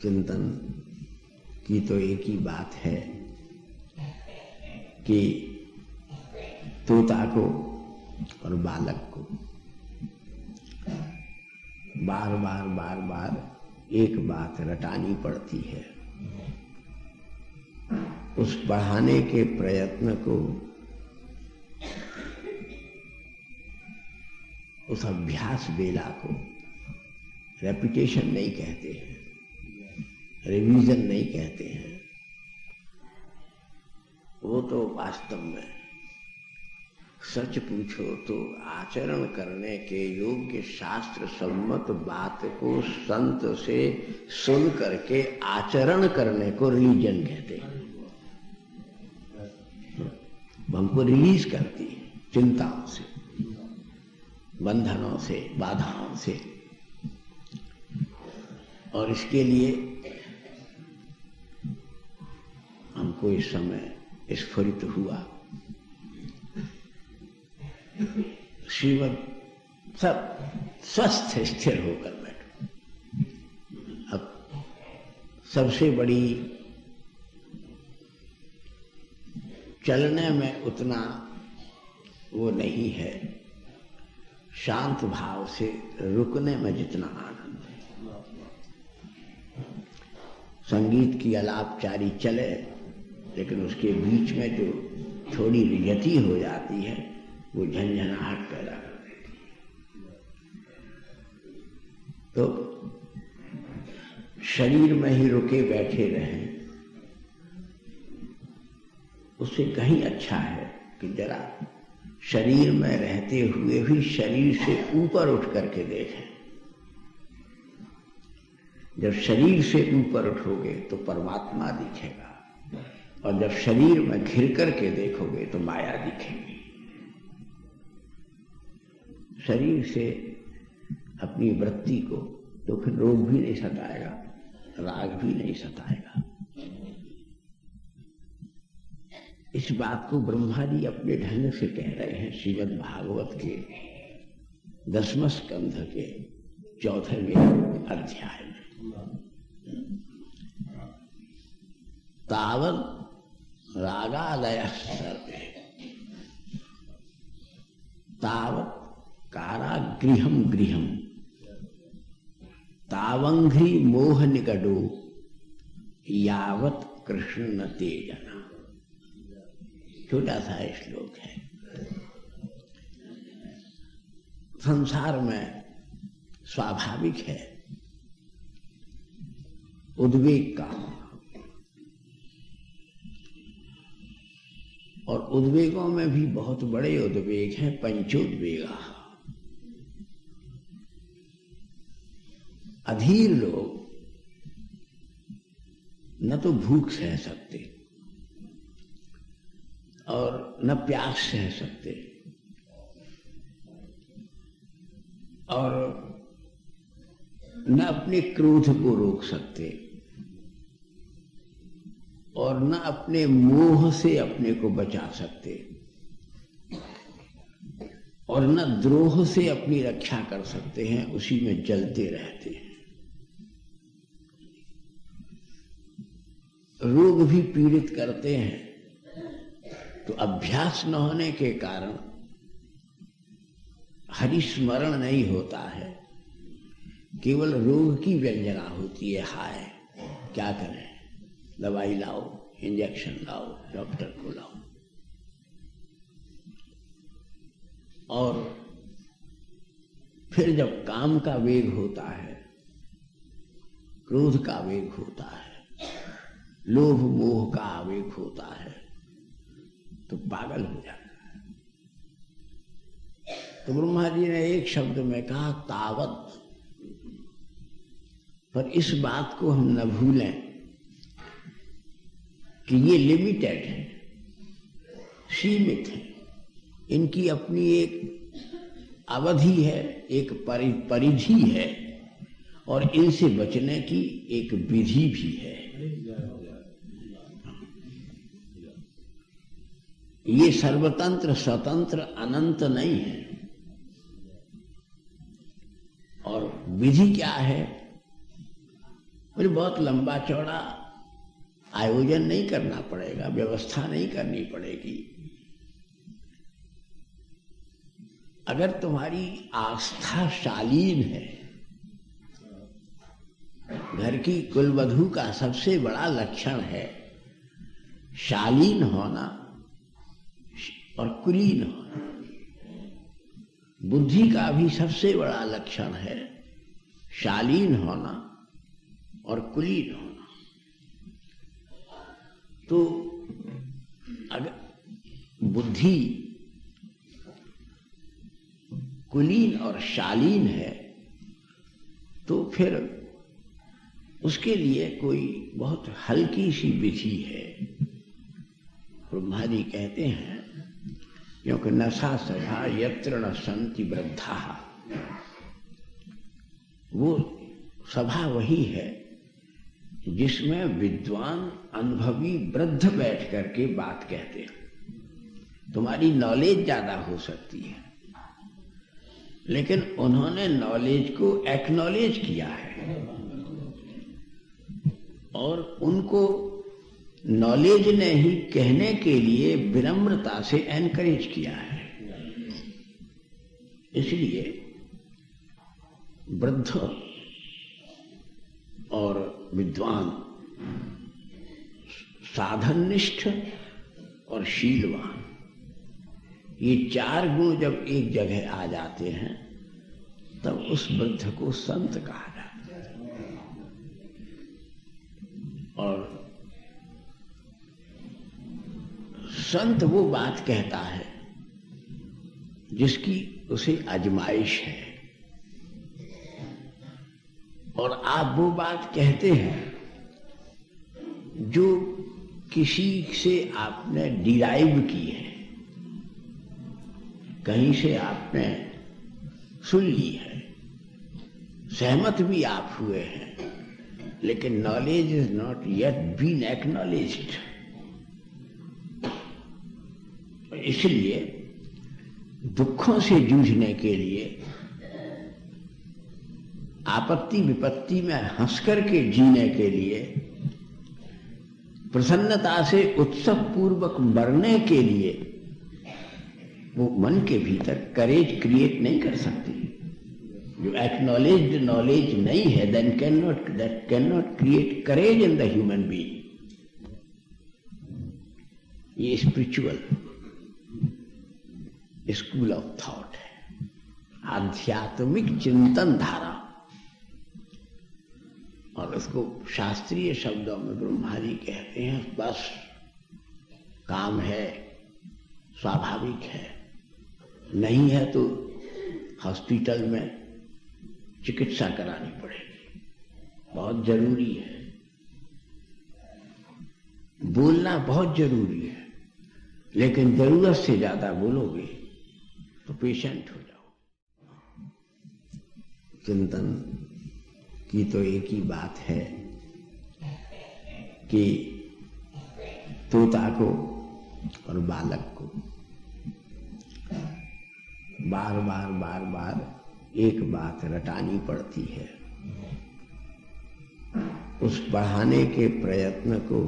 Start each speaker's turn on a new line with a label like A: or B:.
A: चिंतन की तो एक ही बात है कि तोता को और बालक को बार बार एक बात रटानी पड़ती है। उस पढ़ाने के प्रयत्न को, उस अभ्यास बेला को रेपिटेशन नहीं कहते हैं, रिवीजन नहीं कहते हैं। वो तो वास्तव में सच पूछो तो आचरण करने के योग्य शास्त्र सम्मत बात को संत से सुन करके आचरण करने को रिलीजन कहते हैं। हमको रिलीज करती है चिंताओं से, बंधनों से, बाधाओं से। और इसके लिए हमको इस समय स्फुरित हुआ श्रीमद सब स्वस्थ स्थिर होकर बैठो। अब सबसे बड़ी चलने में उतना वो नहीं है, शांत भाव से रुकने में जितना आनंद है। संगीत की अलापचारी चले, लेकिन उसके बीच में जो थोड़ी रियति हो जाती है वो झंझनाहट पैदा कर देती है। तो शरीर में ही रुके बैठे रहें, उससे कहीं अच्छा है कि जरा शरीर में रहते हुए भी शरीर से ऊपर उठ करके देखें। जब शरीर से ऊपर उठोगे तो परमात्मा दिखेगा, और जब शरीर में घिर करके देखोगे तो माया दिखेगी। शरीर से अपनी वृत्ति को तो फिर रोग भी नहीं सताएगा, राग भी नहीं सताएगा। इस बात को ब्रह्मा जी अपने ढंग से कह रहे हैं श्रीमद् भागवत के 10वें स्कंध के 4वें अध्याय में। तावत् रागादयः सर्वे तावत् कारागृहं गृहं तावंघ्रि मोह निकटो यावत् कृष्ण न तेजना। छोटा सा श्लोक है। संसार में स्वाभाविक है उद्वेग का, और उद्वेगों में भी बहुत बड़े उद्वेग हैं, पंचोद्वेगा। अधीर लोग न तो भूख सह सकते और न प्यास सह सकते, और न अपने क्रोध को रोक सकते, और न अपने मोह से अपने को बचा सकते, और न द्रोह से अपनी रक्षा कर सकते हैं। उसी में जलते रहते हैं। रोग भी पीड़ित करते हैं, तो अभ्यास न होने के कारण हरिस्मरण नहीं होता है, केवल रोग की व्यंजना होती है। हाय क्या करें, दवाई लाओ, इंजेक्शन लाओ, डॉक्टर को लाओ। और फिर जब काम का वेग होता है, क्रोध का वेग होता है, लोभ मोह का आवेग होता है, तो पागल हो जाता है। तो ब्रह्मा जी ने एक शब्द में कहा तावत। पर इस बात को हम न भूलें कि ये लिमिटेड है, सीमित है। इनकी अपनी एक अवधि है, एक परिधि है, और इनसे बचने की एक विधि भी है। ये सर्वतंत्र स्वतंत्र अनंत नहीं है। और विधि क्या है मुझे बहुत लंबा चौड़ा आयोजन नहीं करना पड़ेगा, व्यवस्था नहीं करनी पड़ेगी। अगर तुम्हारी आस्था शालीन है, घर की कुलवधू का सबसे बड़ा लक्षण है शालीन होना और कुलीन होना। बुद्धि का भी सबसे बड़ा लक्षण है शालीन होना और कुलीन होना। तो अगर बुद्धि कुलीन और शालीन है तो फिर उसके लिए कोई बहुत हल्की सी विधि है। ब्रह्मा जी कहते हैं क्योंकि नशा सभा यत्र न सन्ति वृद्धा, वो सभा वही है जिसमें विद्वान अनुभवी वृद्ध बैठ करके बात कहते हैं। तुम्हारी नॉलेज ज्यादा हो सकती है, लेकिन उन्होंने नॉलेज को एक्नॉलेज किया है और उनको नॉलेज ने ही कहने के लिए विनम्रता से एनकरेज किया है। इसलिए वृद्ध और विद्वान, साधननिष्ठ और शीलवान, ये चार गुण जब एक जगह आ जाते हैं तब उस वृद्ध को संत कहा जाता है। और संत वो बात कहता है जिसकी उसे आजमाइश है, और आप वो बात कहते हैं जो किसी से आपने डिराइव की है, कहीं से आपने सुन ली है, सहमत भी आप हुए हैं, लेकिन knowledge is not yet been acknowledged. इसलिए दुखों से जूझने के लिए, आपत्ति विपत्ति में हंस करके जीने के लिए, प्रसन्नता से उत्सव पूर्वक मरने के लिए वो मन के भीतर करेज क्रिएट नहीं कर सकती। जो एक्नॉलेज्ड नॉलेज नहीं है, that can not create courage in the human being. ये स्पिरिचुअल स्कूल ऑफ थॉट है, आध्यात्मिक चिंतन धारा। और उसको शास्त्रीय शब्दों में ब्रह्मा जी कहते हैं बस काम है, स्वाभाविक है, नहीं है तो हॉस्पिटल में चिकित्सा करानी पड़ेगी, बहुत जरूरी है। बोलना बहुत जरूरी है, लेकिन जरूरत से ज्यादा बोलोगे तो पेशेंट हो जाओ। चिंतन की तो एक ही बात है कि तोता को और बालक को बार बार एक बात रटानी पड़ती है। उस पढ़ाने के प्रयत्न को